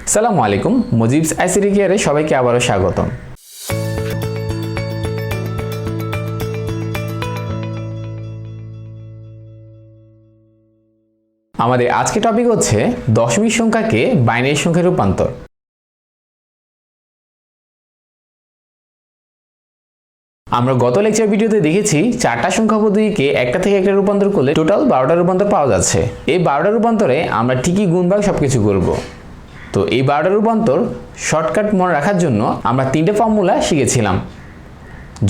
আসসালামু আলাইকুম, মুজিবস আইসিটি কেয়ারে সবাইকে আবারও স্বাগতম। আমাদের আজকে টপিক হচ্ছে দশমিক সংখ্যাকে বাইনারি সংখ্যায় রূপান্তর। আমরা গত লেকচার ভিডিওতে দেখেছি চারটা সংখ্যা পদ্ধতিকে একটা থেকে একটা রূপান্তর করলে টোটাল 12টা রূপান্তর পাওয়া যাচ্ছে। এই 12টা রূপান্তরে আমরা ঠিকই গুণভাগ সবকিছু করব। তো এই 12টা রূপান্তর শর্টকাট মনে রাখার জন্য আমরা 3টে ফর্মুলা শিখেছিলাম।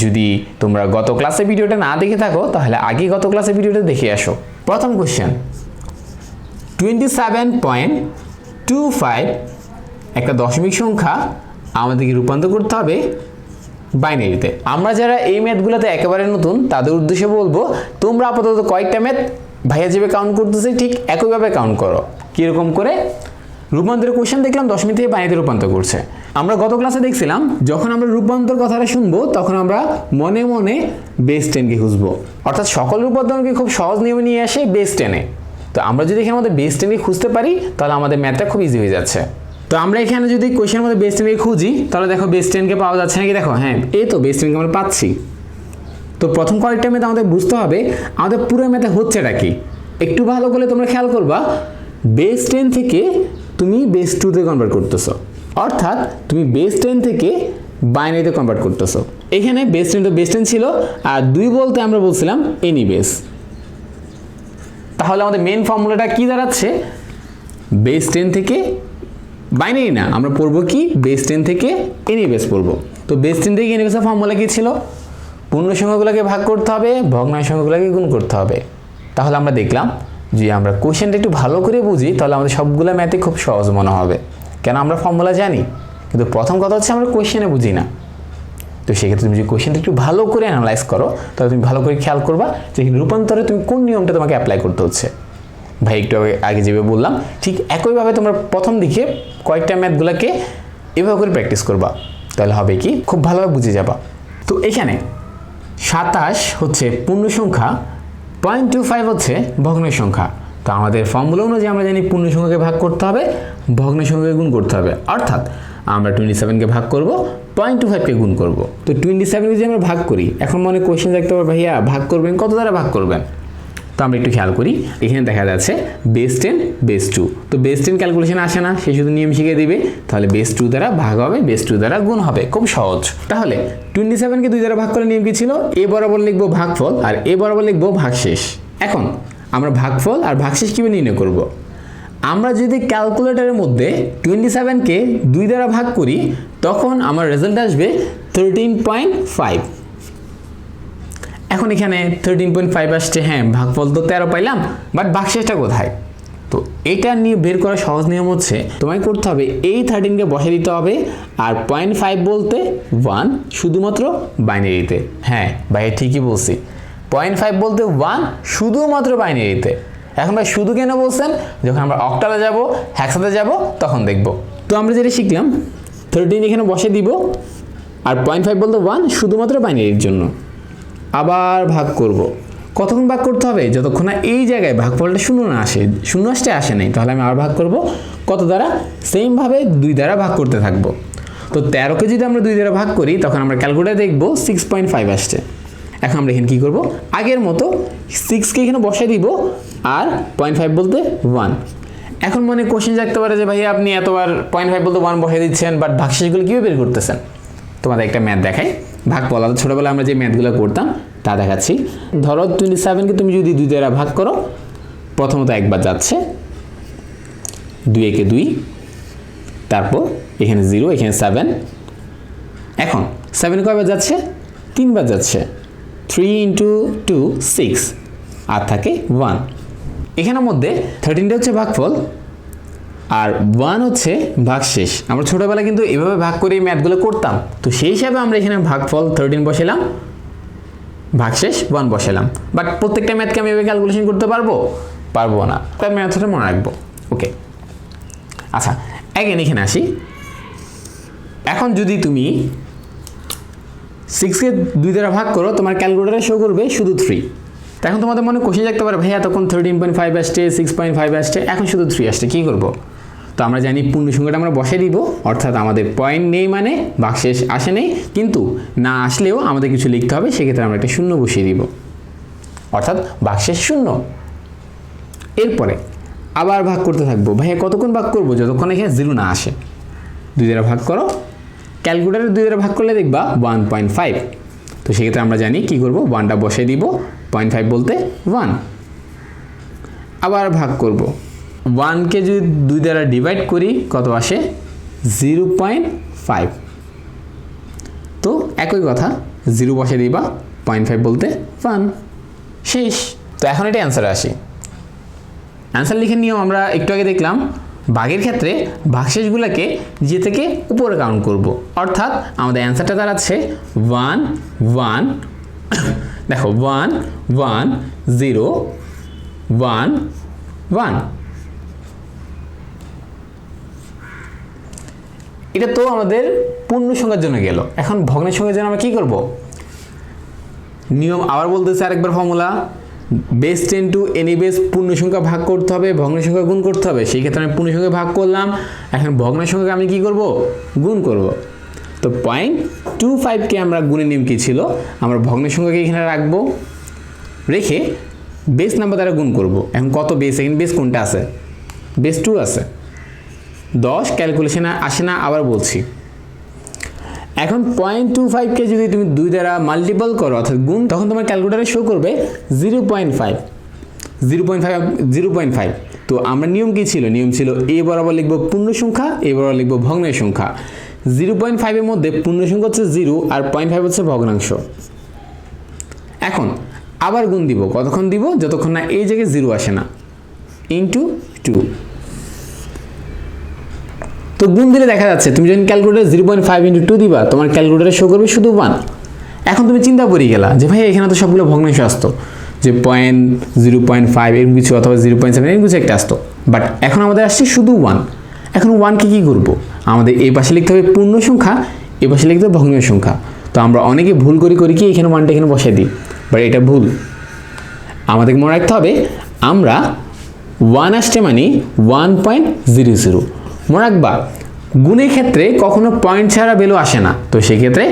যদি তোমরা গত ক্লাসের ভিডিওটা না দেখে থাকো তাহলে আগে গত ক্লাসের ভিডিওটা দেখে আসো। প্রথম কোশ্চেন, 27.25 একটা দশমিক সংখ্যা আমাদেরকে রূপান্তর করতে হবে বাইনারিতে। আমরা যারা এই ম্যাথগুলোতে একেবারে নতুন তাদের উদ্দেশ্যে বলবো, তোমরা আপাতত কয়েকটা ম্যাথ ভাইয়া যেভাবে কাউন্ট করতেছে ঠিক একইভাবে কাউন্ট করো। কীরকম করে? রূপান্তরের কোশ্চেন দেখলাম দশমিক থেকে বাইনারিতে রূপান্তর করছে। আমরা গত ক্লাসে দেখছিলাম যখন আমরা রূপান্তর কথাটা শুনবো তখন আমরা মনে মনে বেস 10কে খুঁজবো, অর্থাৎ সকল রূপান্তরকে খুব সহজ নিয়মে নিয়ে আসে বেস 10-এ। তো আমরা যদি এখানে আমাদের বেস 10কে খুঁজতে পারি তাহলে আমাদের ম্যাথটা খুব ইজি হয়ে যাচ্ছে। তো আমরা এখানে যদি কোশ্চেনের মধ্যে বেস 10কে খুঁজি তাহলে দেখো বেস 10কে পাওয়া যাচ্ছে নাকি, দেখো হ্যাঁ এই তো বেস 10কে আমরা পাচ্ছি। তো প্রথম কয়েকটা ম্যাথ আমাদের বুঝতে হবে আমাদের পুরো ম্যাথে হচ্ছেটা কি। একটু ভালো করে তোমরা খেয়াল করবা, বেস 10 থেকে তুমি বেস 2-তে কনভার্ট করতেছো, অর্থাৎ তুমি বেস 10 থেকে বাইনারিতে কনভার্ট করতেছো। এখানে বেস 10 তো বেস 10 ছিল, আর 2 বলতে আমরা বলছিলাম এনি বেস। তাহলে আমাদের মেন ফর্মুলাটা কি দাঁড়াচ্ছে? বেস 10 থেকে বাইনারি না, আমরা পড়বো কি বেস 10 থেকে এনি বেস পড়বো। তো বেস 10 থেকে এনি বেসের ফর্মুলা কি ছিল? পূর্ণ সংখ্যাগুলোকে ভাগ করতে হবে, ভগ্নাংশ সংখ্যাগুলোকে গুণ করতে হবে। তাহলে আমরা দেখলাম যে আমরা কোশ্চেনটা একটু ভালো করে বুঝি তাহলে আমাদের সবগুলো ম্যাথে খুব সহজ মনে হবে। কেন? আমরা ফর্মুলা জানি, কিন্তু প্রথম কথা হচ্ছে আমরা কোশ্চেনে বুঝি না। তো সেক্ষেত্রে তুমি যদি কোশ্চেনটা একটু ভালো করে অ্যানালাইজ করো তাহলে তুমি ভালো করে খেয়াল করবা যে রূপান্তরে তুমি কোন নিয়মটা তোমাকে অ্যাপ্লাই করতে হচ্ছে। ভাই একটু আগে যেভাবে বললাম ঠিক একইভাবে তোমরা প্রথম দিকে কয়েকটা ম্যাথগুলোকে এভাবে করে প্র্যাকটিস করবা, তাহলে হবে কি খুব ভালোভাবে বুঝে যাবা। তো এখানে 27 হচ্ছে পূর্ণ সংখ্যা, 0.25 হচ্ছে ভগ্নাংশ সংখ্যা। তো আমাদের ফর্মুলা অনুযায়ী আমরা জানি পূর্ণ সংখ্যাকে ভাগ করতে হবে, ভগ্নাংশ সংখ্যাকে গুণ করতে হবে, অর্থাৎ আমরা 27কে ভাগ করব, 0.25কে গুণ করব। তো 27কে যদি আমরা ভাগ করি, এখন মনে কোয়েশ্চেন দেখতে পারো ভাইয়া ভাগ করবেন কত দ্বারা ভাগ করবেন? তো আমরা একটু খেয়াল করি, এখানে দেখা যাচ্ছে বেস 10 বেস 2। তো বেস 10 ক্যালকুলেশন আসে না, সে শুধু নিয়ম শিখিয়ে দিবে। তাহলে বেস 2 দ্বারা ভাগ হবে, বেস 2 দ্বারা গুণ হবে, খুব সহজ। তাহলে 27কে 2 দ্বারা ভাগ করে নিয়ম কি ছিল? এ বরাবর লিখবো ভাগফল আর এ বরাবর লিখবো ভাগশেষ। এখন আমরা ভাগফল আর ভাগশেষ কিভাবে নির্ণয় করব? আমরা যদি ক্যালকুলেটরের মধ্যে 27কে 2 দ্বারা ভাগ করি তখন আমার রেজাল্ট আসবে 13.5। এখন এখানে 13.5 আসছে, হ্যাঁ ভাগফল তো 13 পাইলাম, বাট ভাগশেষটা কোথায়? তো এটা নিয়ে বের করার সহজ নিয়ম হচ্ছে তোমায় করতে হবে এই 13কে বসে দিতে হবে, আর 0.5 বলতে 1 শুধুমাত্র বাইনারিতে। হ্যাঁ ভাই ঠিকই বলছি, 0.5 বলতে 1 শুধুমাত্র বাইনারিতে। এখন ভাই শুধু কেন বলছেন? যখন আমরা অক্টালে যাব, হেক্সাতে যাব তখন দেখব। তো আমরা যেটা শিখলাম 13 এখানে বসে দিব, আর 0.5 বলতে 1 শুধুমাত্র বাইনারির জন্য। আবার ভাগ করব, কতক্ষণ ভাগ করতে হবে? যতক্ষণ না এই জায়গায় ভাগফলটা শূন্য না আসে, শূন্য আসে নাই, তাহলে আমি আবার ভাগ করব কত দ্বারা? সেমভাবে 2 দ্বারা ভাগ করতে থাকবো। তো 13কে যদি আমরা 2 দ্বারা ভাগ করি তখন আমরা ক্যালকুলেটারে দেখব 6.5 আসছে। এখন আমরা এখানে কী করব? আগের মতো 6কে এখানে বসাই দিব, আর 0.5 বলতে 1। এখন মনে কোশ্চেন থাকতে পারে যে ভাই আপনি এতবার 0.5 বলতে 1 বসাই দিচ্ছেন, বাট ভাগশেষগুলো কীভাবে বের করতেছেন? তোমাদের একটা ম্যাথ দেখাই, ভাগ বলা ছোটোবেলায় আমরা যে ম্যাথগুলো করতাম তা দেখাচ্ছি। ধরো 27কে তুমি যদি 2 দ্বারা ভাগ করো, প্রথমত একবার যাচ্ছে, 2 একে 2, তারপর এখানে 0, এখানে 7। এখন 7 কয়বার যাচ্ছে? 3 বার যাচ্ছে, 3 × 2 6, আর থাকে 1। এখানের মধ্যে 13টা হচ্ছে ভাগফল আর 1 হচ্ছে ভাগশেষ। আমরা ছোটোবেলা কিন্তু এভাবে ভাগ করে এই ম্যাথগুলো করতাম। তো সেই হিসাবে আমরা এখানে ভাগফল 13 বসালাম, ভাগশেষ 1 বসালাম। বাট প্রত্যেকটা ম্যাথকে আমি এভাবে ক্যালকুলেশন করতে পারবো না, তাই ম্যাথটা মনে রাখবো। ওকে, আচ্ছা অ্যাগেন এখানে আসি। এখন যদি তুমি 6কে 2 দ্বারা ভাগ করো তোমার ক্যালকুলেটারে শো করবে শুধু 3। এখন তোমাদের মনে কোশ্চেন থাকতে পারে ভাইয়া তখন 13.5 আসছে, 6.5 আসছে, এখন শুধু 3 আসছে, কী করবো? তো আমরা জানি পূর্ণ সংখ্যাটা আমরা বসিয়ে দিব, অর্থাৎ আমাদের পয়েন্ট নেই মানে ভাগশেষ আসে নেই, কিন্তু না আসলেও আমাদের কিছু লিখতে হবে, সেক্ষেত্রে আমরা একটা শূন্য বসিয়ে দিব, অর্থাৎ ভাগশেষ শূন্য। এরপরে আবার ভাগ করতে থাকবো। ভাইয়া কতক্ষণ ভাগ করবো? যতক্ষণ এখানে 0 না আসে। 2 দ্বারা ভাগ করো, ক্যালকুলেটারে 2 দ্বারা ভাগ করলে দেখবা 1.5। তো সেক্ষেত্রে আমরা জানি কি করব, 1টা বসিয়ে দিব, 0.5 বলতে 1। আবার ভাগ করব, 1কে যদি 2 দ্বারা ডিভাইড করি কত আসে? 0.5। তো একই কথা, 0 বসিয়ে দিবা, 0.5 বলতে 1, শেষ। তো এখন এটা অ্যান্সারে আসি। অ্যান্সার লিখে নিয়ম আমরা একটু আগে দেখলাম, ভাগের ক্ষেত্রে ভাগশেষগুলোকে যে থেকে উপরে কাউন্ট করব, অর্থাৎ আমাদের অ্যান্সারটা দাঁড়াচ্ছে 1 1। দেখো 1 1 0 1 1। এটা তো আমাদের পূর্ণ সংখ্যার জন্য গেল। এখন ভগ্নের সংখ্যার জন্য আমরা কি করব? নিয়ম আবার বলতেছে আরেকবার, formula base 10 to any base পূর্ণ সংখ্যা ভাগ করতে হবে, ভগ্নের সংখ্যা গুণ করতে হবে। সেই ক্ষেত্রে আমি পূর্ণ সংখ্যা ভাগ করলাম, এখন ভগ্নের সংখ্যাকে আমি কি করব? গুণ করব। তো 0.25কে আমরা গুণের নিয়ম কি ছিল, আমরা ভগ্নের সংখ্যাকে এখানে রাখবো, রেখে বেস নাম্বার দ্বারা গুণ করব। এখন কত বেস? এখানে বেস কোনটা আছে? বেস 2 আছে। 10 ক্যালকুলেশনে আসে না, আবার বলছি। এখন 0.25কে যদি তুমি 2 দ্বারা মাল্টিপল করো অর্থাৎ গুণ, তখন তোমার ক্যালকুলেটারে শো করবে 0.5। 0.5। তো আমরা নিয়ম কি ছিল? নিয়ম ছিল এ বরাবর লিখবো পূর্ণ সংখ্যা, এ বরাবর লিখবো ভগ্নের সংখ্যা। 0.5 এর মধ্যে পূর্ণ সংখ্যা হচ্ছে 0 আর 0.5 হচ্ছে ভগ্নাংশ। এখন আবার গুণ দিব, কতক্ষণ দিব? যতক্ষণ না এই জায়গায় 0 আসে না, ইনটু 2। তো গুণ দিলে দেখা যাচ্ছে তুমি যখন ক্যালকুলেটারে 0.5 ইন্টু 2 দিবা, তোমার ক্যালকুলেটারে শো করবে শুধু 1। এখন তুমি চিন্তা করে গেলা যে ভাই এখানে তো সবগুলো ভগ্নাংশ আসতো, যে 0.5 এরকম কিছু অথবা 0.7 এরকম কিছু একটা আসতো, বাট এখন আমাদের আসছে শুধু 1। এখন 1কে কি করব? আমাদের এই পাশে লিখতে হবে পূর্ণ সংখ্যা, এই পাশে লিখতে হবে ভগ্নাংশ সংখ্যা। তো আমরা অনেকে ভুল করি কি এখানে 1টা এখানে বসাই দিই, বাট এটা ভুল। আমাদেরকে মনে রাখতে হবে আমরা 1 আসছে মানে 1.00। মনে রাখবা গুণের ক্ষেত্রে কখনো পয়েন্ট ছাড়া ভ্যালু আসে না। তো সেক্ষেত্রে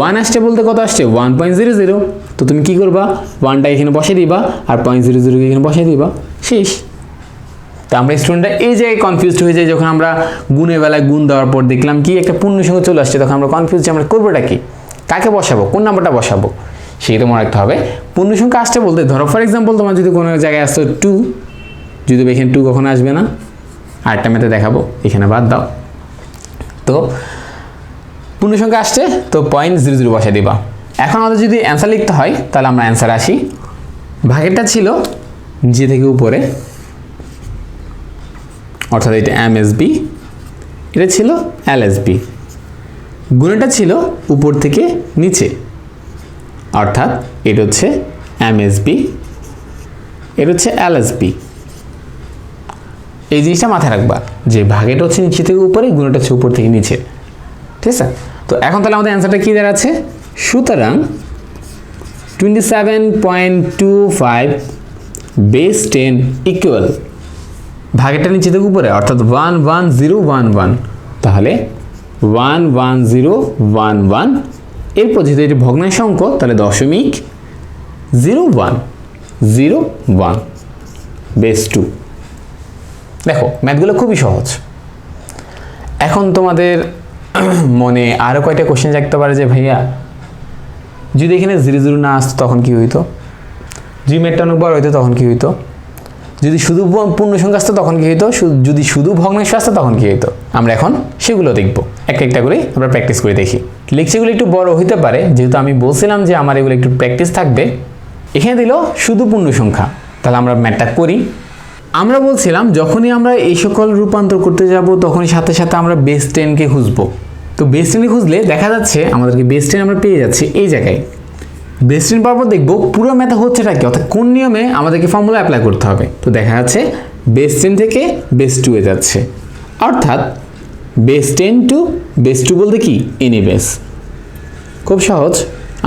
1 আসছে বলতে কত আসছে? 1.00। তো তুমি কি করবা? 1টা এখানে বসিয়ে দিবা আর 0.00 এখানে বসিয়ে দিবা, শেষ। তো আমরা স্টুডেন্টরা এই জায়গায় কনফিউজড হয়ে যাই যখন আমরা গুণের বেলায় গুণ দেওয়ার পর দেখলাম কি একটা পূর্ণ সংখ্যা চলে আসছে, তখন আমরা কনফিউজ যে আমরা করবোটা কি, কাকে বসাবো, কোন নাম্বারটা বসাবো। সেটা মনে রাখতে হবে পূর্ণ সংখ্যা আসছে বলতে, ধরো ফর এক্সাম্পল তোমার যদি কোনো জায়গায় আসতো 2, যদি এখানে 2 কখনো আসবে না, আরেকটা মেথে দেখাবো, এখানে বাদ দাও। তো পূর্ণ সংখ্যা আসছে তো 0.00 বসে দিবা। এখন আমাদের যদি অ্যান্সার লিখতে হয় তাহলে আমরা অ্যান্সার আসি। ভাগেরটা ছিল যে থেকে উপরে, অর্থাৎ এটা MSB, এটা ছিল LSB। গুণেরটা ছিল উপর থেকে নিচে, অর্থাৎ এটা হচ্ছে MSB, এটা হচ্ছে LSB। এই জিনিসটা মাথায় রাখবা যে ভাগেরটা হচ্ছে নিচে থেকে উপরে, গুণেরটা হচ্ছে উপর থেকে নিচে, ঠিক আছে? তো এখন তাহলে আমাদের অ্যান্সারটা কি দাঁড়াচ্ছে? সুতরাং 27.25 বেস 10 ইকুয়াল ভাগেরটা নিচে থেকে উপরে, অর্থাৎ 11011। তাহলে 11011 এরপর যেহেতু এটি ভগ্নাংশ অঙ্ক, তাহলে 0.0101 বেস 2। দেখো ম্যাথগুলো খুবই সহজ। এখন তোমাদের মনে আরও কয়টা কোশ্চেন জাগতে পারে যে ভাইয়া যদি এখানে 00 না আসতো তখন কি হইতো, যদি ম্যাথটা অনেক বড় হইতো তখন কি হইতো, যদি শুধু পূর্ণ সংখ্যা আসতো তখন কি হইতো, যদি শুধু ভগ্নাংশ আসতো তখন কি হইতো। আমরা এখন সেগুলো দেখব, একটা করে আমরা প্র্যাকটিস করে দেখি। লেকচারগুলো একটু বড় হইতে পারে, যেহেতু আমি বলছিলাম যে আমার এগুলো একটু প্র্যাকটিস থাকবে। এখানে দিল শুধু পূর্ণ সংখ্যা, তাহলে আমরা ম্যাথটা করি। আমরা বলছিলাম যখনই আমরা এই সকল রূপান্তর করতে যাব তখনই সাথে সাথে আমরা বেস 10কে খুঁজবো। তো বেস 10 খুঁজলে দেখা যাচ্ছে আমাদেরকে বেস 10 আমরা পেয়ে যাচ্ছি এই জায়গায়। বেস 10 পাওয়ার পর দেখবো পুরো ম্যাথ হচ্ছেটা কি, অর্থাৎ কোন নিয়মে আমাদেরকে ফর্মুলা অ্যাপ্লাই করতে হবে। তো দেখা যাচ্ছে বেস 10 থেকে বেস 2 এ যাচ্ছে, অর্থাৎ বেস 10 টু বেস 2 বলতে কি এনি বেস। খুব সহজ,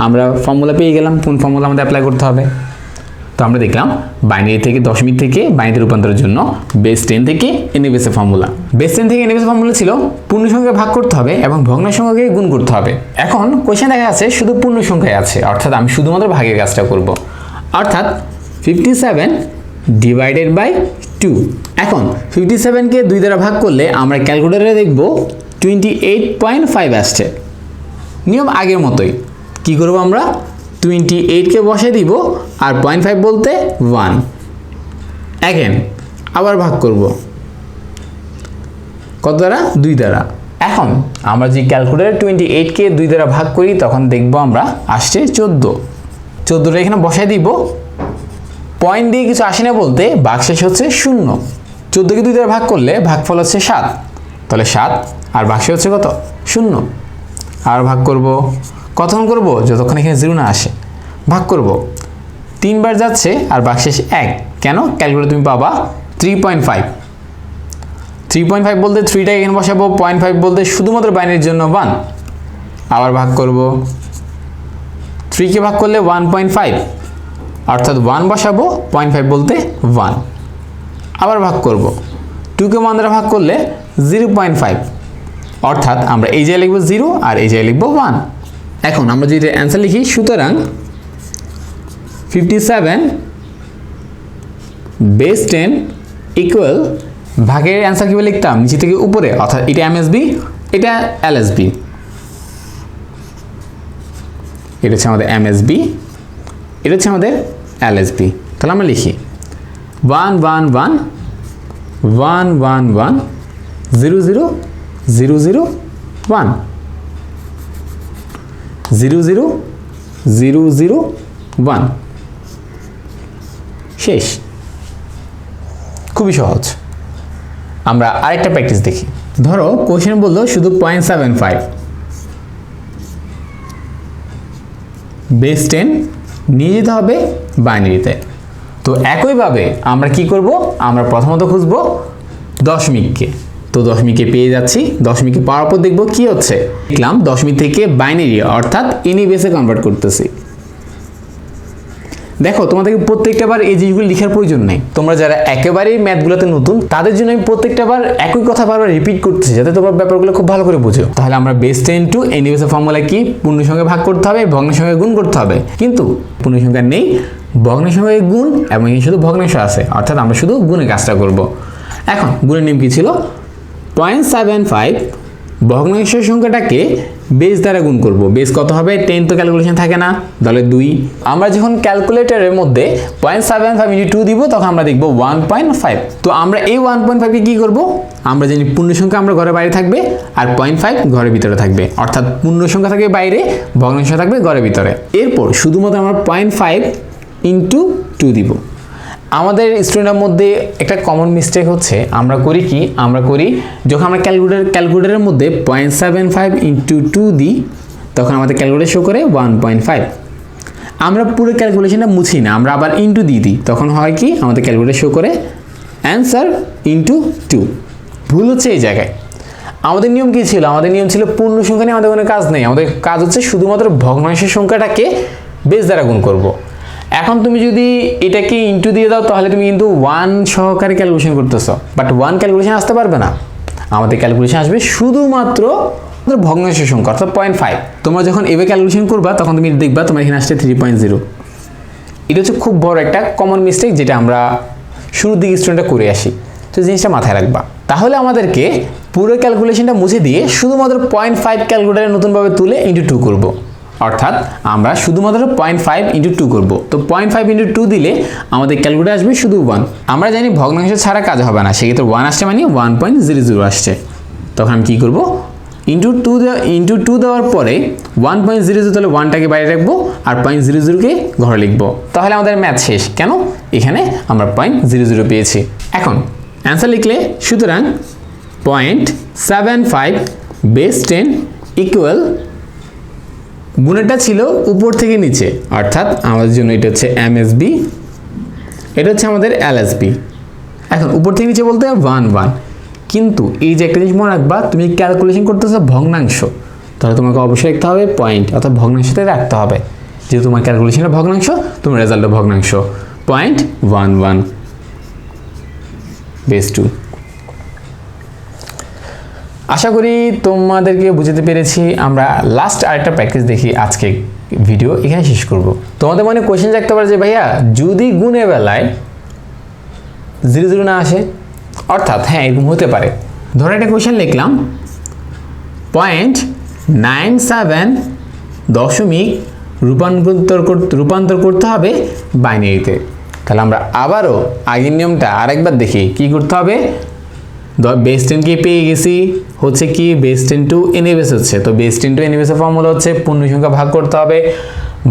আমরা ফর্মুলা পেয়ে গেলাম, কোন ফর্মুলা আমাদের অ্যাপ্লাই করতে হবে। তো আমরা দেখলাম বাইনারি থেকে দশমিক থেকে বাইনারিতে রূপান্তরের জন্য বেস 10 থেকে এন বেসে ফর্মুলা। বেস 10 থেকে এন বেসে ফর্মুলা ছিল পূর্ণ সংখ্যায় ভাগ করতে হবে এবং ভগ্ন সংখ্যাকে গুণ করতে হবে। এখন কোশ্চেন দেখা আছে শুধু পূর্ণ সংখ্যায় আছে, অর্থাৎ আমি শুধুমাত্র ভাগের কাজটা করব, অর্থাৎ 57 ডিভাইডেড বাই 2। এখন 57কে 2 দ্বারা ভাগ করলে আমরা ক্যালকুলেটরে দেখব 28.5 আসছে। নিয়ম আগের মতোই কি করব, আমরা 28কে বসে দিব আর 0.5 বলতে 1। এগেন আবার ভাগ করব কত দ্বারা, 2 দ্বারা। এখন আমরা যে ক্যালকুলেটরে 28কে 2 দ্বারা ভাগ করি তখন দেখব আমরা আসছে 14টা এখানে বসাই দিব। পয়েন্ট দিয়ে কিছু আসে না বলতে ভাগশেষ হচ্ছে 0। 14কে 2 দ্বারা ভাগ করলে ভাগফল হচ্ছে 7, তাহলে 7 আর ভাগশেষ হচ্ছে কত, 0। আর ভাগ করব, কতক্ষণ করব, যতক্ষণ এখানে 0 না আসে। ভাগ করব 3 বার যাচ্ছে আর ভাগশেষ 1, কেন, ক্যালকুলেটর তুমি পাবা 3.5। 3.5 বলতে 3টা এখানে বসাবো, 0.5 বলতে শুধুমাত্র বাইনারির জন্য 1। আবার ভাগ করব 3কে ভাগ করলে 1.5, অর্থাৎ 1 বসাবো, 0.5 বলতে 1। আবার ভাগ করব 2কে 1 দ্বারা ভাগ করলে 0.5, অর্থাৎ আমরা এই জায়গায় লিখব 0 আর এই জায়গায় লিখব 1। এখন আমরা যদি অ্যান্সার লিখি, সুতরাং 57 বেস 10 ইকুয়াল, ভাগের অ্যান্সার কীভাবে লিখতাম, নিচে থেকে উপরে, অর্থাৎ এটা এমএসবি, এটা এলএসবি, এটা হচ্ছে আমাদের এমএসবি, এটা হচ্ছে আমাদের এলএসবি। তাহলে আমরা লিখি 1 1 1 1 1 1 0 0 0 0 1 0 0 0 0 1। শেষ। খুবই সহজ। আমরা আরেকটা প্র্যাকটিস দেখি। ধরো কোশ্চেন বললো শুধু 0.75 বেস 10 নিয়ে যেতে হবে বাইনারিতে। তো একইভাবে আমরা কি করব, আমরা প্রথমত খুঁজব দশমিককে। তো দশমিকে পেয়ে যাচ্ছি, দশমিকে পাওয়ার পর দেখব কি হচ্ছে, দেখলাম দশমিক থেকে বাইনারি অর্থাৎ এনি বেসে কনভার্ট করতেছি। দেখো তোমাদেরকে প্রত্যেকটা বার এই জিনিসগুলো লেখার প্রয়োজন নেই, তোমরা যারা একেবারেই ম্যাথগুলোতে নতুন তাদের জন্য আমি প্রত্যেকটা বার একই কথা বারবার রিপিট করতেছি যাতে তোমরা ব্যাপারগুলো খুব ভালো করে বুঝো। তাহলে আমরা বেস 10 টু এনি বেসের ফর্মুলা কি, পূর্ণ সংখ্যায় ভাগ করতে হবে, ভগ্নাংশের সঙ্গে গুণ করতে হবে, কিন্তু পূর্ণ সংখ্যা নেই, ভগ্নাংশের সঙ্গে গুণ এবং এখানে শুধু ভগ্নাংশ আছে, অর্থাৎ আমরা শুধু গুণের কাজটা করব। এখন গুণের নিয়ম কি ছিল, 0.75 ভগ্নাংশের সংখ্যাটাকে বেস দ্বারা গুণ করব। বেস কত হবে, 10 তো ক্যালকুলেশন থাকে না, তাহলে 2। আমরা যখন ক্যালকুলেটরের মধ্যে 0.75 × 2 দিব তখন আমরা দেখব 1.5। তো আমরা এই 1.5 কে কি করব, আমরা জানি পূর্ণ সংখ্যা আমরা ঘরের বাইরে থাকবে আর 0.5 ঘরের ভিতরে থাকবে, অর্থাৎ পূর্ণ সংখ্যা থাকবে বাইরে, ভগ্নাংশ থাকবে ঘরের ভিতরে। এরপর শুধুমাত্র আমরা 0.5 × 2 দিব। আমাদের স্টুডেন্টের মধ্যে একটা কমন মিস্টেক হচ্ছে, আমরা করি কি, আমরা করি যখন আমরা ক্যালকুলেটরের মধ্যে 0.75 × 2 দিই তখন আমাদের ক্যালকুলেটর শো করে 1.5। আমরা পুরো ক্যালকুলেশনটা মুছি না, আমরা আবার ইনটু দিয়ে দিই, তখন হয় কি আমাদের ক্যালকুলেটর শো করে অ্যান্সার × 2। ভুল হচ্ছে এই জায়গায়। আমাদের নিয়ম কি ছিল, আমাদের নিয়ম ছিল পূর্ণ সংখ্যা নিয়ে আমাদের কোনো কাজ নেই, আমাদের কাজ হচ্ছে শুধুমাত্র ভগ্নাংশের সংখ্যাটাকে বেস দ্বারা গুণ করব। এখন তুমি যদি এটাকে ইনটু দিয়ে দাও তাহলে তুমি কিন্তু 1 সহকারে ক্যালকুলেশন করতেছো, বাট 1 ক্যালকুলেশন আসতে পারবে না, আমাদের ক্যালকুলেশন আসবে শুধুমাত্র ভগ্নাংশের সংখ্যা অর্থাৎ 0.5। তোমরা যখন এভাবে ক্যালকুলেশন করবা তখন তুমি দেখবা তোমার এখানে আসছে 3.0। এটা হচ্ছে খুব বড় একটা কমন মিস্টেক যেটা আমরা শুরুর দিকে স্টুডেন্টরা করে আসি, তো জিনিসটা মাথায় রাখবা। তাহলে আমাদেরকে পুরো ক্যালকুলেশনটা মুছে দিয়ে শুধুমাত্র 0.5 ক্যালকুলেটরে নতুনভাবে তুলে × 2 করব, অর্থাৎ আমরা শুধুমাত্র 0.5 × 2 করব। তো 0.5 × 2 দিলে আমাদের ক্যালকুলেটর আসবে শুধু 1। আমরা জানি ভগ্নাংশ ছাড়া কাজ হবে না, সেক্ষেত্রে 1 আসছে মানে 1.00 আসছে, তখন আমি কী করব, × 2 দেওয়ার পরে 1.00, তাহলে 1টাকে বাইরে রাখবো আর 0.00কে ঘরে লিখবো, তাহলে আমাদের ম্যাথ শেষ। কেন, এখানে আমরা 0.00 পেয়েছি। এখন অ্যান্সার লিখলে, সুতরাং 0.75 বেস 10 ইকুয়াল, গুণেরটা ছিল উপর থেকে নিচে, অর্থাৎ আমাদের জন্য এটা হচ্ছে এমএসবি, এটা হচ্ছে আমাদের এলএসবি। এখন উপর থেকে নিচে বলতে 1 1, কিন্তু এই যে একটা জিনিস মনে রাখবা, তুমি ক্যালকুলেশন করতেছো ভগ্নাংশ, তাহলে তোমাকে অবশ্যই রাখতে হবে পয়েন্ট, অর্থাৎ ভগ্নাংশতে রাখতে হবে, যেহেতু তোমার ক্যালকুলেশনের ভগ্নাংশ, তোমার রেজাল্টের ভগ্নাংশ। 0.11 বেস 2। আশা করি তোমাদেরকে বুঝতে পেরেছি। আমরা লাস্ট আরেকটা প্র্যাকটিস দেখি, আজকে ভিডিও এখানে শেষ করব। তোমাদের মনে কোশ্চেন থাকতে পারে যে ভাইয়া যদি গুণের বেলায় 0 না আসে, অর্থাৎ হ্যাঁ এরকম হতে পারে। ধরো একটা কোশ্চেন লিখলাম 0.97 দশমিক রূপান্তর করতে হবে বাইনারিতে। তাহলে আমরা আবারও আগের নিয়মটা আরেকবার দেখি কি করতে হবে। বেস 10কে পেয়ে গেছি, হচ্ছে কি বেস 10 টু এনএবিএস হচ্ছে, তো বেস 10 টু এনএবিএসের ফর্মুলা হচ্ছে পূর্ণ সংখ্যা ভাগ করতে হবে,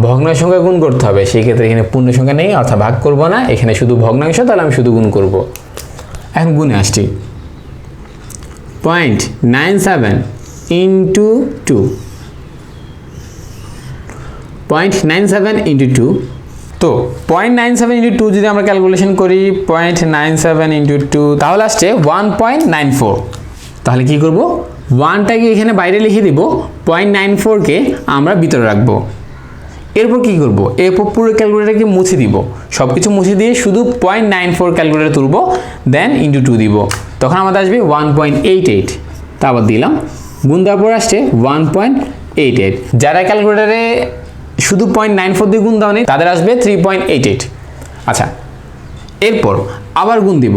ভগ্নাংশ সংখ্যা গুণ করতে হবে। সেই ক্ষেত্রে এখানে পূর্ণ সংখ্যা নেই, অর্থাৎ ভাগ করব না, এখানে শুধু ভগ্নাংশ, তাহলে আমি শুধু গুণ করব। এখন গুণে আসছি 0.97 ইন্টু 2, 0.97 ইন্টু 2। তো 0.97 ইন্টু 2 যদি আমরা ক্যালকুলেশন করি 0.97 ইন্টু 2, তাহলে আসছে 1.94। তাহলে কি করব, 1টাকে এখানে বাইরে লিখে দিব, 0.94কে আমরা ভিতরে রাখবো। এরপর কি করব, এরপর পুরো ক্যালকুলেটরকে মুছে দিব, সব কিছু মুছে দিয়ে শুধু 0.94 ক্যালকুলেটর তুলব, দেন ইন্টু 2 দিব, তখন আমাদের আসবে 1.88। তারপর দিলাম, গুণ দেওয়ার পর আসছে 1.88। যারা ক্যালকুলেটরে শুধু 0.94 দিয়ে গুণ দেওয়া নেই তাদের আসবে 3.88। আচ্ছা, এরপর আবার গুণ দিব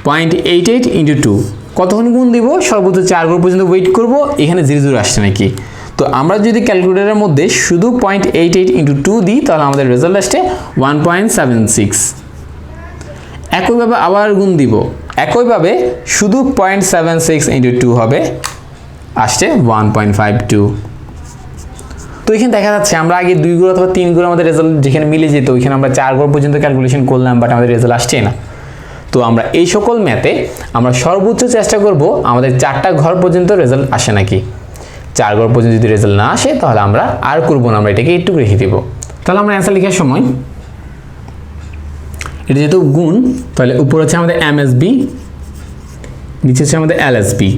0.88 ইন্টু 2। কতক্ষণ গুণ দিব, সর্বোচ্চ 4 ঘর পর্যন্ত ওয়েট করব এখানে 0 আসছে নাকি। তো আমরা যদি ক্যালকুলেটরের মধ্যে শুধু 0.88 ইন্টু 2 দিই তাহলে আমাদের রেজাল্ট আসছে 1.76। একইভাবে আবার গুণ দিব, একইভাবে শুধু 0.76 ইন্টু 2 হবে, আসছে 1.52। তো এখানে দেখা যাচ্ছে আমরা আগে 2 ঘর অথবা 3 ঘর আমাদের রেজাল্ট যেখানে মিলে যেত ওইখানে আমরা 4 ঘর পর্যন্ত ক্যালকুলেশন করলাম, বাট আমাদের রেজাল্ট আসছে না। তো আমরা এই সকল ম্যাথে আমরা সর্বোচ্চ চেষ্টা করব আমাদের 4টা ঘর পর্যন্ত রেজাল্ট আসে নাকি। 4 ঘর পর্যন্ত যদি রেজাল্ট না আসে তাহলে আমরা আর করব না, আমরা এটাকে একটু রেখে দেব। তাহলে আমরা অ্যান্সার লেখার সময় এটা যেহেতু গুণ, তাহলে উপর হচ্ছে আমাদের এমএসবি, নিচে হচ্ছে আমাদের এলএসবি।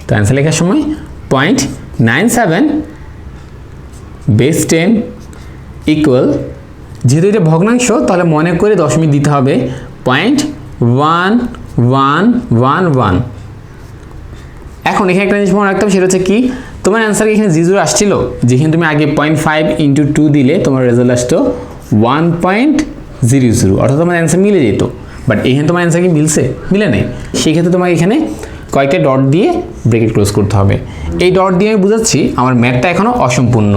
তো অ্যান্সার লেখার সময় 0.97 বেস 10 ইকুয়াল, যেহেতু এটা ভগ্নাংশ তাহলে মনে করে দশমিক দিতে হবে 0.1111। এখন এখানে একটা জিনিস মনে রাখতে হবে, সেটা হচ্ছে কি, তোমার অ্যান্সার এখানে 0 আসছিল, যেখানে তুমি আগে 0.5 ইন্টু 2 দিলে তোমার রেজাল্ট আসতো 1.00, অর্থাৎ তোমার অ্যান্সার মিলে যেত। বাট এখানে তোমার অ্যান্সার কি মিলছে, মিলে নেই। সেই ক্ষেত্রে তোমাকে এখানে কয়েকটা ডট দিয়ে ব্রেকেট ক্লোজ করতে হবে। এই ডট দিয়ে আমি বুঝাচ্ছি আমার ম্যাথটা এখনও অসম্পূর্ণ।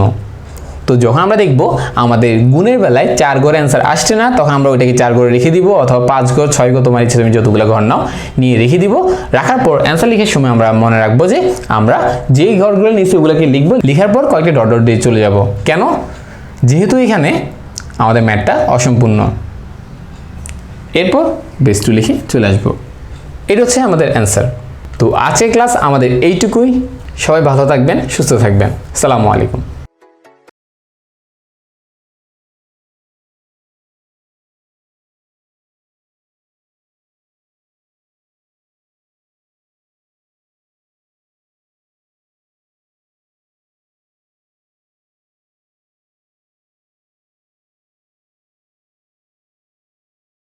তো যখন আমরা দেখব আমাদের গুণের বেলায় 4 ঘর অ্যান্সার আসছে না, তখন আমরা ওইটাকে 4 ঘরে রেখে দিব, অথবা 5 ঘর 6 ঘর তোমার ইচ্ছে তুমি যতগুলো ঘর নাও নিয়ে রেখে দিব। রাখার পর অ্যান্সার লেখার সময় আমরা মনে রাখবো যে আমরা যেই ঘরগুলো নিচ্ছি ওগুলোকে লিখবো, লেখার পর কয়েকটা ডট ডট দিয়ে চলে যাব। কেন, যেহেতু এখানে আমাদের ম্যাথটা অসম্পূর্ণ। এরপর বেস 2 লিখে চলে আসবো। এটা হচ্ছে আমাদের অ্যান্সার। তো আজকের ক্লাস আমাদের এইটুকুই। সবাই ভালো থাকবেন, সুস্থ থাকবেন। আসসালামু আলাইকুম।